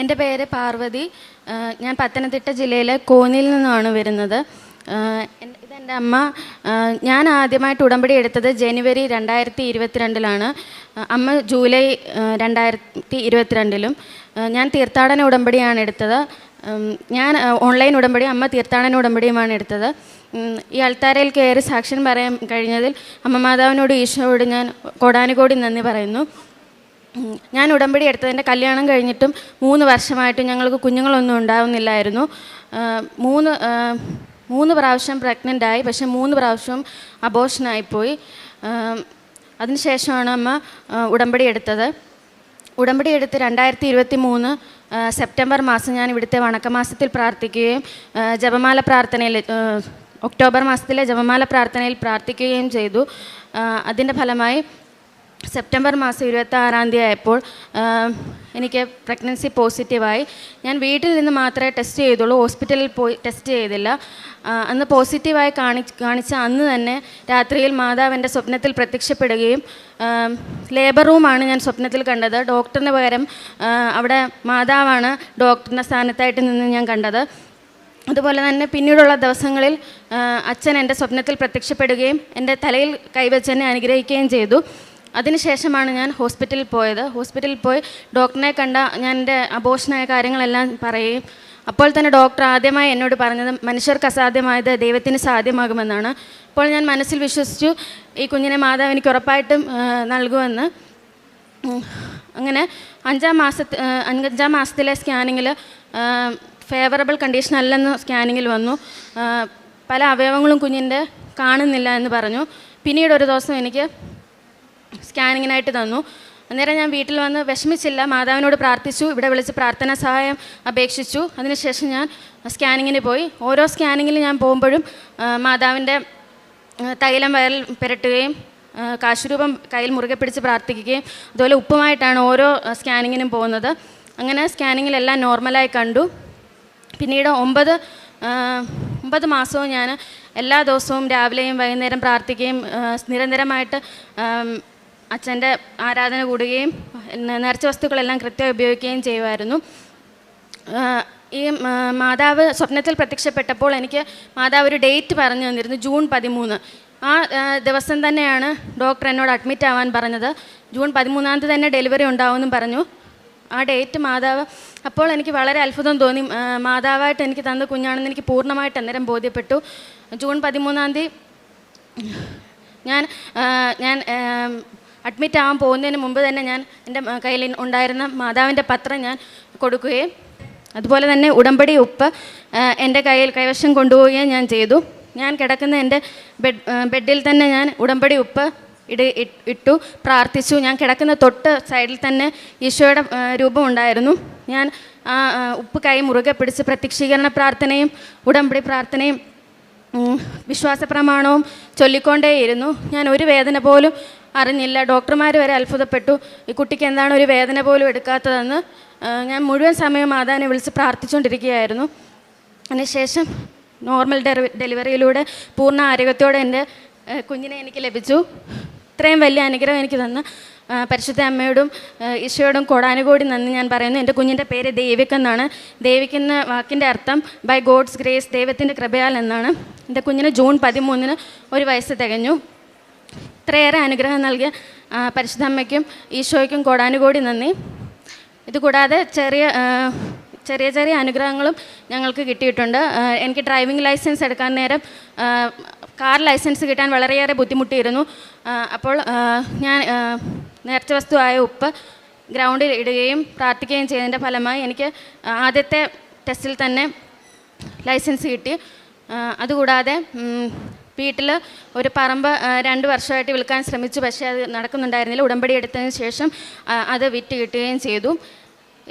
എൻ്റെ പേര് പാർവതി. ഞാൻ പത്തനംതിട്ട ജില്ലയിലെ കോന്നിയിൽ നിന്നാണ് വരുന്നത്. ഇതെൻ്റെ അമ്മ. ഞാൻ ആദ്യമായിട്ട് ഉടമ്പടി എടുത്തത് ജനുവരി 2022 അമ്മ ജൂലൈ 2022. ഞാൻ തീർത്ഥാടന ഉടമ്പടിയാണ് എടുത്തത്. ഞാൻ ഓൺലൈൻ ഉടമ്പടി, അമ്മ തീർത്ഥാടന ഉടമ്പടിയുമാണ് എടുത്തത്. ഈ അൾത്താരയിൽ കയറി സാക്ഷ്യം പറയാൻ കഴിഞ്ഞതിൽ അമ്മ മാതാവിനോട് ഈശോയോട് ഞാൻ കോടാനുകോടി നന്ദി പറയുന്നു. ഞാൻ ഉടമ്പടി എടുത്തതിൻ്റെ കല്യാണം കഴിഞ്ഞിട്ടും 3 വർഷമായിട്ടും ഞങ്ങൾക്ക് കുഞ്ഞുങ്ങളൊന്നും ഉണ്ടാവുന്നില്ലായിരുന്നു. 3 പ്രാവശ്യം പ്രഗ്നൻ്റായി, പക്ഷേ 3 പ്രാവശ്യവും അബോർഷനായിപ്പോയി. അതിനുശേഷമാണ് അമ്മ ഉടമ്പടി എടുത്തത്. ഉടമ്പടി എടുത്ത് 2023 സെപ്റ്റംബർ മാസം ഞാൻ ഇവിടുത്തെ വണക്കമാസത്തിൽ പ്രാർത്ഥിക്കുകയും ജപമാല പ്രാർത്ഥനയിൽ ഒക്ടോബർ മാസത്തിലെ ജപമാല പ്രാർത്ഥനയിൽ പ്രാർത്ഥിക്കുകയും ചെയ്തു. അതിൻ്റെ ഫലമായി സെപ്റ്റംബർ മാസം 26 ആയപ്പോൾ എനിക്ക് പ്രഗ്നൻസി പോസിറ്റീവായി. ഞാൻ വീട്ടിൽ നിന്ന് മാത്രമേ ടെസ്റ്റ് ചെയ്തുള്ളൂ, ഹോസ്പിറ്റലിൽ പോയി ടെസ്റ്റ് ചെയ്തില്ല. അന്ന് പോസിറ്റീവായി കാണിച്ച അന്ന് തന്നെ രാത്രിയിൽ മാതാവ് എൻ്റെ സ്വപ്നത്തിൽ പ്രത്യക്ഷപ്പെടുകയും ലേബർ റൂമാണ് ഞാൻ സ്വപ്നത്തിൽ കണ്ടത്. ഡോക്ടറിന് പകരം അവിടെ മാതാവാണ് ഡോക്ടറിൻ്റെ സ്ഥാനത്തായിട്ട് നിന്ന് ഞാൻ കണ്ടത്. അതുപോലെ തന്നെ പിന്നീടുള്ള ദിവസങ്ങളിൽ അച്ഛൻ എൻ്റെ സ്വപ്നത്തിൽ പ്രത്യക്ഷപ്പെടുകയും എൻ്റെ തലയിൽ കൈവച്ച് എന്നെ അനുഗ്രഹിക്കുകയും ചെയ്തു. അതിനുശേഷമാണ് ഞാൻ ഹോസ്പിറ്റലിൽ പോയത്. ഹോസ്പിറ്റലിൽ പോയി ഡോക്ടറിനെ കണ്ട ഞാൻ എൻ്റെ അബോർഷനായ കാര്യങ്ങളെല്ലാം പറയുകയും അപ്പോൾ തന്നെ ഡോക്ടർ ആദ്യമായി എന്നോട് പറഞ്ഞത് മനുഷ്യർക്ക് അസാധ്യമായത് ദൈവത്തിന് സാധ്യമാകുമെന്നാണ്. അപ്പോൾ ഞാൻ മനസ്സിൽ വിശ്വസിച്ചു, ഈ കുഞ്ഞിനെ മാതാവ് എനിക്ക് ഉറപ്പായിട്ടും നൽകുമെന്ന്. അങ്ങനെ 5 മാസത്തിലെ സ്കാനിങ്ങിൽ ഫേവറബിൾ കണ്ടീഷൻ അല്ലെന്ന് സ്കാനിങ്ങിൽ വന്നു. പല അവയവങ്ങളും കുഞ്ഞിൻ്റെ കാണുന്നില്ല എന്ന് പറഞ്ഞു. പിന്നീട് ഒരു ദിവസം എനിക്ക് സ്കാനിങ്ങിനായിട്ട് തന്നു. അന്നേരം ഞാൻ വീട്ടിൽ വന്ന് വിഷമിച്ചില്ല, മാതാവിനോട് പ്രാർത്ഥിച്ചു, ഇവിടെ വിളിച്ച് പ്രാർത്ഥനാ സഹായം അപേക്ഷിച്ചു. അതിനുശേഷം ഞാൻ സ്കാനിങ്ങിന് പോയി. ഓരോ സ്കാനിങ്ങിൽ ഞാൻ പോകുമ്പോഴും മാതാവിൻ്റെ തൈലം വയറിൽ പുരട്ടുകയും കാശുരൂപം കയ്യിൽ മുറുകെ പിടിച്ച് പ്രാർത്ഥിക്കുകയും അതുപോലെ ഉപ്പുമായിട്ടാണ് ഓരോ സ്കാനിങ്ങിനും പോകുന്നത്. അങ്ങനെ സ്കാനിങ്ങിലെല്ലാം നോർമലായി കണ്ടു. പിന്നീട് 9 മാസവും ഞാൻ എല്ലാ ദിവസവും രാവിലെയും വൈകുന്നേരം പ്രാർത്ഥിക്കുകയും നിരന്തരമായിട്ട് അച്ഛൻ്റെ ആരാധന കൂടുകയും നേർച്ച വസ്തുക്കളെല്ലാം കൃത്യമായി ഉപയോഗിക്കുകയും ചെയ്യുമായിരുന്നു. ഈ മാതാവ് സ്വപ്നത്തിൽ പ്രത്യക്ഷപ്പെട്ടപ്പോൾ എനിക്ക് മാതാവ് ഒരു ഡേറ്റ് പറഞ്ഞു തന്നിരുന്നു, ജൂൺ 13. ആ ദിവസം തന്നെയാണ് ഡോക്ടർ എന്നോട് അഡ്മിറ്റ് ആവാൻ പറഞ്ഞത്. ജൂൺ 13 തന്നെ ഡെലിവറി ഉണ്ടാവുമെന്നും പറഞ്ഞു. ആ ഡേറ്റ് മാതാവ്, അപ്പോൾ എനിക്ക് വളരെ അത്ഭുതം തോന്നി. മാതാവായിട്ട് എനിക്ക് തന്ന കുഞ്ഞാണെന്ന് എനിക്ക് പൂർണ്ണമായിട്ട് അന്നേരം ബോധ്യപ്പെട്ടു. ജൂൺ 13 ഞാൻ അഡ്മിറ്റ് ആവാൻ പോകുന്നതിന് മുമ്പ് തന്നെ ഞാൻ എൻ്റെ കയ്യിൽ ഉണ്ടായിരുന്ന മാതാവിൻ്റെ പത്രം ഞാൻ കൊടുക്കുകയും അതുപോലെ തന്നെ ഉടമ്പടി ഉപ്പ് എൻ്റെ കൈവശം കൊണ്ടുപോവുകയും ഞാൻ ചെയ്തു. ഞാൻ കിടക്കുന്ന എൻ്റെ ബെഡിൽ തന്നെ ഞാൻ ഉടമ്പടി ഉപ്പ് ഇട്ടു പ്രാർത്ഥിച്ചു. ഞാൻ കിടക്കുന്ന തൊട്ട് സൈഡിൽ തന്നെ ഈശോയുടെ രൂപം ഉണ്ടായിരുന്നു. ഞാൻ ആ ഉപ്പ് കൈ മുറുകെ പിടിച്ച് പ്രത്യക്ഷീകരണ പ്രാർത്ഥനയും ഉടമ്പടി പ്രാർത്ഥനയും വിശ്വാസ പ്രമാണവും ചൊല്ലിക്കൊണ്ടേയിരുന്നു. ഞാൻ ഒരു വേദന പോലും അറിഞ്ഞില്ല. ഡോക്ടർമാർ വരെ അത്ഭുതപ്പെട്ടു, ഈ കുട്ടിക്ക് എന്താണ് ഒരു വേദന പോലും എടുക്കാത്തതെന്ന്. ഞാൻ മുഴുവൻ സമയം മാതാവിനെ വിളിച്ച് പ്രാർത്ഥിച്ചുകൊണ്ടിരിക്കുകയായിരുന്നു. അതിനുശേഷം നോർമൽ ഡെലിവറിയിലൂടെ പൂർണ്ണ ആരോഗ്യത്തോടെ എൻ്റെ കുഞ്ഞിനെ എനിക്ക് ലഭിച്ചു. ഇത്രയും വലിയ അനുഗ്രഹം എനിക്ക് തന്ന പരിശുദ്ധ അമ്മയോടും ഈശോയോടും കോടാനുകോടി നന്ദി ഞാൻ പറയുന്നു. എൻ്റെ കുഞ്ഞിൻ്റെ പേര് ദേവിക് എന്നാണ്. ദേവിക് എന്ന വാക്കിൻ്റെ അർത്ഥം ബൈ ഗോഡ്സ് ഗ്രേസ്, ദൈവത്തിൻ്റെ കൃപയാൽ എന്നാണ്. എൻ്റെ കുഞ്ഞിന് ജൂൺ 13 1 വയസ്സ് തികഞ്ഞു. ഇത്രയേറെ അനുഗ്രഹം നൽകിയ പരിശുദ്ധ അമ്മയ്ക്കും ഈശോയ്ക്കും കോടാനുകോടി നന്ദി. ഇതുകൂടാതെ ചെറിയ അനുഗ്രഹങ്ങളും ഞങ്ങൾക്ക് കിട്ടിയിട്ടുണ്ട്. എനിക്ക് ഡ്രൈവിംഗ് ലൈസൻസ് എടുക്കാൻ നേരം കാർ ലൈസൻസ് കിട്ടാൻ വളരെയേറെ ബുദ്ധിമുട്ടിയിരുന്നു. അപ്പോൾ ഞാൻ നേർച്ച വസ്തുവായ ഉപ്പ് ഗ്രൗണ്ടിൽ ഇടുകയും പ്രാർത്ഥിക്കുകയും ചെയ്തതിൻ്റെ ഫലമായി എനിക്ക് ആദ്യത്തെ ടെസ്റ്റിൽ തന്നെ ലൈസൻസ് കിട്ടി. അതുകൂടാതെ വീട്ടിൽ ഒരു പറമ്പ് 2 വർഷമായിട്ട് വിൽക്കാൻ ശ്രമിച്ചു, പക്ഷേ അത് നടക്കുന്നുണ്ടായിരുന്നില്ല. ഉടമ്പടി എടുത്തതിന് ശേഷം അത് വിറ്റ് കിട്ടുകയും ചെയ്തു.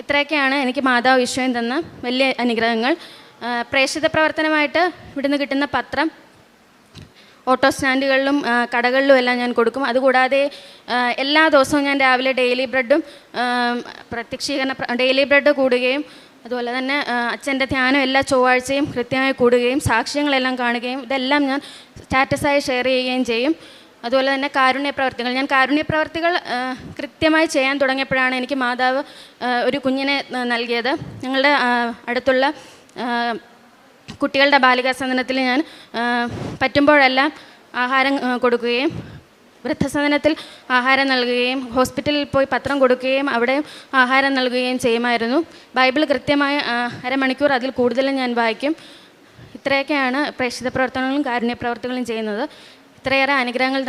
ഇത്രയൊക്കെയാണ് എനിക്ക് മാതാവ് ഈശോയും തന്ന വലിയ അനുഗ്രഹങ്ങൾ. പ്രേക്ഷിത പ്രവർത്തനമായിട്ട് ഇവിടുന്ന് കിട്ടുന്ന പത്രം ഓട്ടോ സ്റ്റാൻഡുകളിലും കടകളിലും എല്ലാം ഞാൻ കൊടുക്കും. അതുകൂടാതെ എല്ലാ ദിവസവും ഞാൻ രാവിലെ ഡെയിലി ബ്രെഡ് കൂടുകയും അതുപോലെ തന്നെ അച്ഛൻ്റെ ധ്യാനം എല്ലാ ചൊവ്വാഴ്ചയും കൃത്യമായി കൂടുകയും സാക്ഷ്യങ്ങളെല്ലാം കാണുകയും ഇതെല്ലാം ഞാൻ സ്റ്റാറ്റസായി ഷെയർ ചെയ്യുകയും ചെയ്യും. അതുപോലെ തന്നെ കാരുണ്യ പ്രവർത്തികൾ. ഞാൻ കാരുണ്യ പ്രവർത്തികൾ കൃത്യമായി ചെയ്യാൻ തുടങ്ങിയപ്പോഴാണ് എനിക്ക് മാതാവ് ഒരു കുഞ്ഞിനെ നൽകിയത്. ഞങ്ങളുടെ അടുത്തുള്ള കുട്ടികളുടെ ബാലികാ സദനത്തിൽ ഞാൻ പറ്റുമ്പോഴെല്ലാം ആഹാരം കൊടുക്കുകയും വൃദ്ധസദനത്തിൽ ആഹാരം നൽകുകയും ഹോസ്പിറ്റലിൽ പോയി പത്രം കൊടുക്കുകയും അവിടെ ആഹാരം നൽകുകയും ചെയ്യുമായിരുന്നു. ബൈബിൾ കൃത്യമായി അരമണിക്കൂർ അതിൽ കൂടുതലും ഞാൻ വായിക്കും. ഇത്രയൊക്കെയാണ് പ്രേക്ഷിത പ്രവർത്തനങ്ങളും കാരുണ്യ പ്രവർത്തനങ്ങളും ചെയ്യുന്നത്. ഇത്രയേറെ അനുഗ്രഹങ്ങൾ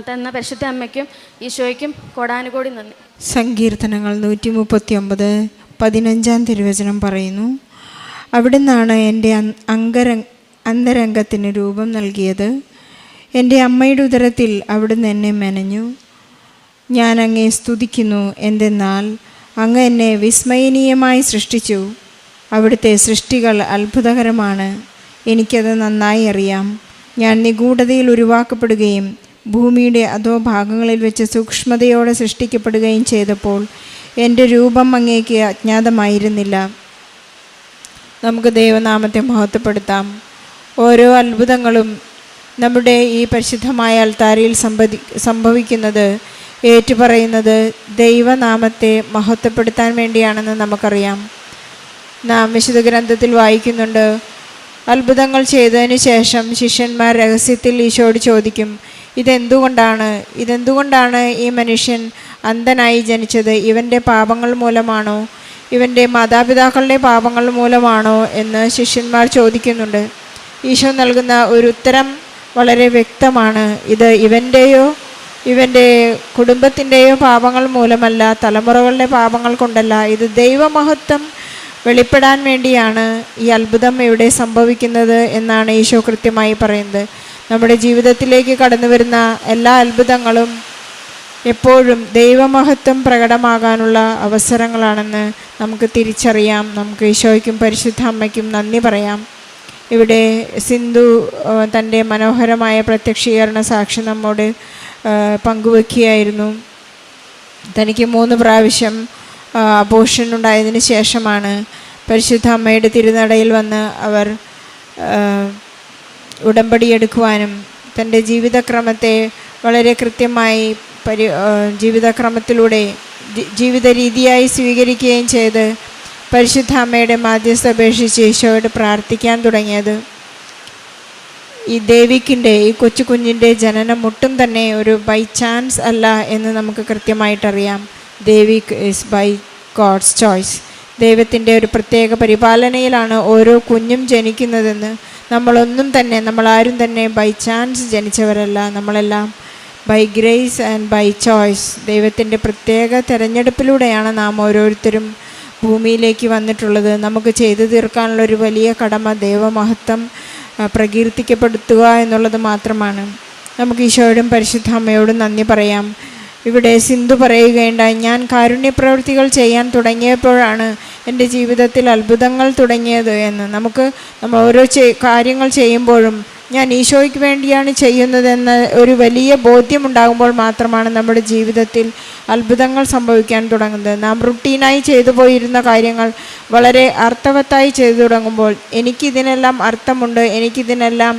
തന്ന പരിശുദ്ധ അമ്മയ്ക്കും ഈശോയ്ക്കും കോടാനുകോടി നന്ദി. സങ്കീർത്തനങ്ങൾ 139:15 തിരുവചനം പറയുന്നു, അവിടുന്നാണ് എൻ്റെ അന്തരംഗത്തിന് രൂപം നൽകിയത്. എൻ്റെ അമ്മയുടെ ഉദരത്തിൽ അവിടുന്ന് എന്നെ മെനഞ്ഞു. ഞാൻ അങ്ങയെ സ്തുതിക്കുന്നു, എന്തെന്നാൽ അങ്ങ് എന്നെ വിസ്മയനീയമായി സൃഷ്ടിച്ചു. അവിടുത്തെ സൃഷ്ടികൾ അത്ഭുതകരമാണ്, എനിക്കത് നന്നായി അറിയാം. ഞാൻ നിഗൂഢതയിൽ ഉരുവാക്കപ്പെടുകയും ഭൂമിയുടെ അധോഭാഗങ്ങളിൽ വെച്ച് സൂക്ഷ്മതയോടെ സൃഷ്ടിക്കപ്പെടുകയും ചെയ്തപ്പോൾ എൻ്റെ രൂപം അങ്ങേക്ക് അജ്ഞാതമായിരുന്നില്ല. നമുക്ക് ദൈവനാമത്തെ മഹത്വപ്പെടുത്താം. ഓരോ അത്ഭുതങ്ങളും നമ്മുടെ ഈ പരിശുദ്ധമായ അൾത്താരയിൽ സംഭവിക്കുന്നത്, ഏറ്റുപറയുന്നത് ദൈവനാമത്തെ മഹത്വപ്പെടുത്താൻ വേണ്ടിയാണെന്ന് നമുക്കറിയാം. നാം വിശുദ്ധ ഗ്രന്ഥത്തിൽ വായിക്കുന്നുണ്ട്, അത്ഭുതങ്ങൾ ചെയ്തതിനു ശേഷം ശിഷ്യന്മാർ രഹസ്യത്തിൽ ഈശോയോട് ചോദിക്കും, ഇതെന്തുകൊണ്ടാണ് ഈ മനുഷ്യൻ അന്ധനായി ജനിച്ചത്? ഇവൻ്റെ പാപങ്ങൾ മൂലമാണോ, ഇവൻ്റെ മാതാപിതാക്കളുടെ പാപങ്ങൾ മൂലമാണോ എന്ന് ശിഷ്യന്മാർ ചോദിക്കുന്നുണ്ട്. ഈശോ നൽകുന്ന ഒരു ഉത്തരം വളരെ വ്യക്തമാണ്. ഇത് ഇവൻ്റെ കുടുംബത്തിൻ്റെയോ പാപങ്ങൾ മൂലമല്ല, തലമുറകളുടെ പാപങ്ങൾ കൊണ്ടല്ല, ഇത് ദൈവമഹത്വം വെളിപ്പെടാൻ വേണ്ടിയാണ് ഈ അത്ഭുതം ഇവിടെ സംഭവിക്കുന്നത് എന്നാണ് ഈശോ കൃത്യമായി പറയുന്നത്. നമ്മുടെ ജീവിതത്തിലേക്ക് കടന്നു വരുന്ന എല്ലാ അത്ഭുതങ്ങളും എപ്പോഴും ദൈവമഹത്വം പ്രകടമാകാനുള്ള അവസരങ്ങളാണെന്ന് നമുക്ക് തിരിച്ചറിയാം. നമുക്ക് ഈശോയ്ക്കും പരിശുദ്ധ അമ്മയ്ക്കും നന്ദി പറയാം. ഇവിടെ സിന്ധു തൻ്റെ മനോഹരമായ പ്രത്യക്ഷീകരണ സാക്ഷി നമ്മോട് പങ്കുവെക്കുകയായിരുന്നു. തനിക്ക് 3 പ്രാവശ്യം അബോർഷൻ ഉണ്ടായതിനു ശേഷമാണ് പരിശുദ്ധ അമ്മയുടെ തിരുനടയിൽ വന്ന് അവർ ഉടമ്പടിയെടുക്കുവാനും തൻ്റെ ജീവിതക്രമത്തെ വളരെ കൃത്യമായി ജീവിതക്രമത്തിലൂടെ ജീവിത രീതിയായി സ്വീകരിക്കുകയും ചെയ്ത് പരിശുദ്ധ അമ്മയുടെ മാധ്യസ്ഥ അപേക്ഷിച്ച് ഈശോയോട് പ്രാർത്ഥിക്കാൻ തുടങ്ങിയത്. ഈ ദേവിക്കിൻ്റെ, ഈ കൊച്ചു കുഞ്ഞിൻ്റെ ജനനം ഒട്ടും തന്നെ ഒരു ബൈ ചാൻസ് അല്ല എന്ന് നമുക്ക് കൃത്യമായിട്ടറിയാം. Devik is by God's choice. ദൈവത്തിൻ്റെ ഒരു പ്രത്യേക പരിപാലനയിലാണ് ഓരോ കുഞ്ഞും ജനിക്കുന്നതെന്ന്. നമ്മളാരും തന്നെ ബൈ ചാൻസ് ജനിച്ചവരല്ല. നമ്മളെല്ലാം by grace and by choice, ദൈവത്തിൻ്റെ പ്രത്യേക തിരഞ്ഞെടുപ്പിലൂടെയാണ് നാം ഓരോരുത്തരും ഭൂമിയിലേക്ക് വന്നിട്ടുള്ളത്. നമുക്ക് ചെയ്തു തീർക്കാനുള്ളൊരു വലിയ കടമ ദൈവമഹത്വം പ്രകീർത്തിക്കപ്പെടുത്തുക എന്നുള്ളത് മാത്രമാണ്. നമുക്ക് ഈശോയോടും പരിശുദ്ധ അമ്മയോടും നന്ദി പറയാം. ഇവിടെ സിന്ധു പറയുകയുണ്ടായി, ഞാൻ കാരുണ്യപ്രവൃത്തികൾ ചെയ്യാൻ തുടങ്ങിയപ്പോഴാണ് എൻ്റെ ജീവിതത്തിൽ അത്ഭുതങ്ങൾ തുടങ്ങിയത് എന്ന്. നമ്മൾ ഓരോ കാര്യങ്ങൾ ചെയ്യുമ്പോഴും ഞാൻ ഈശോയ്ക്ക് വേണ്ടിയാണ് ചെയ്യുന്നതെന്ന ഒരു വലിയ ബോധ്യമുണ്ടാകുമ്പോൾ മാത്രമാണ് നമ്മുടെ ജീവിതത്തിൽ അത്ഭുതങ്ങൾ സംഭവിക്കാൻ തുടങ്ങുന്നത്. നാം റുട്ടീനായി ചെയ്തു പോയിരുന്ന കാര്യങ്ങൾ വളരെ അർത്ഥവത്തായി ചെയ്തു തുടങ്ങുമ്പോൾ, എനിക്കിതിനെല്ലാം അർത്ഥമുണ്ട്, എനിക്കിതിനെല്ലാം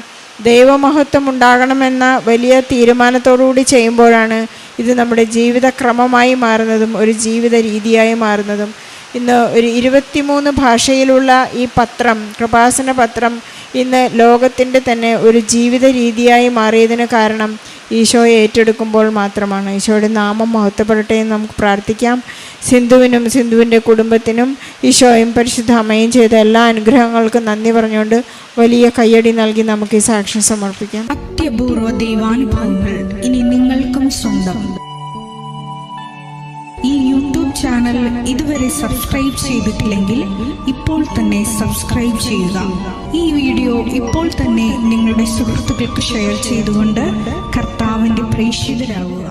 ദൈവമഹത്വം ഉണ്ടാകണമെന്ന വലിയ തീരുമാനത്തോടുകൂടി ചെയ്യുമ്പോഴാണ് ഇത് നമ്മുടെ ജീവിതക്രമമായി മാറുന്നതും ഒരു ജീവിത രീതിയായി മാറുന്നതും. ഇന്ന് ഒരു 23 ഭാഷയിലുള്ള ഈ പത്രം, കൃപാസന പത്രം, ഇന്ന് ലോകത്തിൻ്റെ തന്നെ ഒരു ജീവിത രീതിയായി മാറിയതിന് കാരണം ഈശോയെ ഏറ്റെടുക്കുമ്പോൾ മാത്രമാണ്. ഈശോയുടെ നാമം മഹത്വപ്പെടട്ടെ എന്ന് നമുക്ക് പ്രാർത്ഥിക്കാം. സിന്ധുവിനും സിന്ധുവിൻ്റെ കുടുംബത്തിനും ഈശോയും പരിശുദ്ധ അമ്മയും ചെയ്ത എല്ലാ അനുഗ്രഹങ്ങൾക്കും നന്ദി പറഞ്ഞുകൊണ്ട് വലിയ കയ്യടി നൽകി നമുക്ക് ഈ സാക്ഷ്യം സമർപ്പിക്കാം. അത്യപൂർവ ദൈവാനുഭവങ്ങൾ ഇനി നിങ്ങൾക്കും സ്വന്തം. ഈ യൂട്യൂബ് ചാനൽ ഇതുവരെ സബ്സ്ക്രൈബ് ചെയ്തിട്ടില്ലെങ്കിൽ ഇപ്പോൾ തന്നെ സബ്സ്ക്രൈബ് ചെയ്യുക. ഈ വീഡിയോ ഇപ്പോൾ തന്നെ നിങ്ങളുടെ സുഹൃത്തുക്കൾക്ക് ഷെയർ ചെയ്തുകൊണ്ട് കർത്താവിൻ്റെ പ്രേക്ഷിതരാകുക.